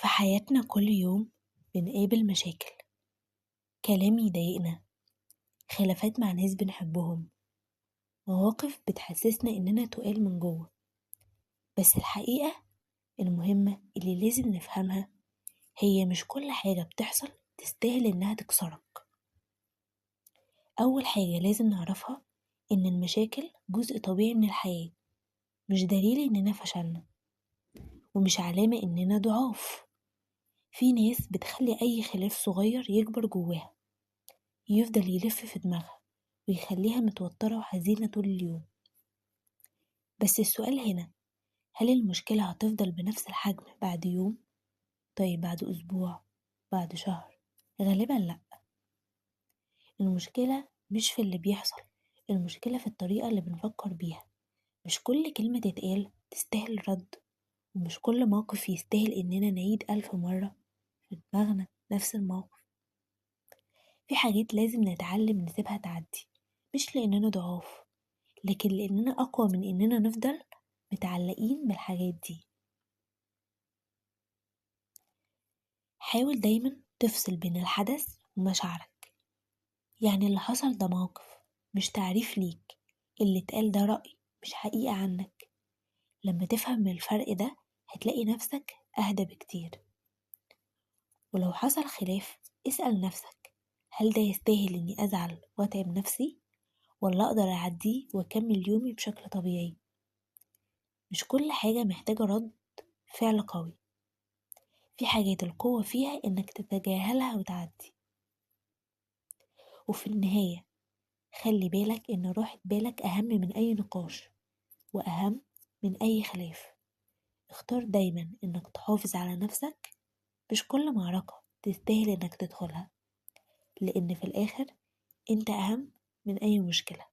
في حياتنا كل يوم بنقابل مشاكل، كلام يضايقنا، خلافات مع ناس بنحبهم، مواقف بتحسسنا إننا تقال من جوه. بس الحقيقة المهمة اللي لازم نفهمها هي مش كل حاجة بتحصل تستاهل إنها تكسرك. أول حاجة لازم نعرفها إن المشاكل جزء طبيعي من الحياة، مش دليل إننا فشلنا، ومش علامة إننا ضعاف. في ناس بتخلي أي خلاف صغير يكبر جواها، يفضل يلف في دماغها ويخليها متوترة وحزينة طول اليوم. بس السؤال هنا، هل المشكلة هتفضل بنفس الحجم بعد يوم؟ طيب بعد أسبوع؟ بعد شهر؟ غالبا لأ. المشكلة مش في اللي بيحصل، المشكلة في الطريقة اللي بنفكر بيها. مش كل كلمة تتقال تستاهل رد، ومش كل موقف يستاهل إننا نعيد 1000 مرة في دماغنا نفس الموقف. في حاجات لازم نتعلم نسيبها تعدي، مش لأننا ضعاف، لكن لأننا أقوى من إننا نفضل متعلقين بالحاجات دي. حاول دايما تفصل بين الحدث ومشاعرك، يعني اللي حصل ده موقف مش تعريف ليك، اللي اتقال ده رأي مش حقيقة عنك. لما تفهم الفرق ده هتلاقي نفسك أهدى بكتير. ولو حصل خلاف اسأل نفسك، هل ده يستاهل إني أزعل وأتعب نفسي، ولا أقدر أعديه وأكمل يومي بشكل طبيعي؟ مش كل حاجة محتاجة رد فعل قوي، في حاجات القوة فيها إنك تتجاهلها وتعدي. وفي النهاية خلي بالك إن راحة بالك أهم من أي نقاش، وأهم من أي خلاف. اختار دايما إنك تحافظ على نفسك، مش كل معركة تستاهل إنك تدخلها، لأن في الآخر أنت أهم من أي مشكلة.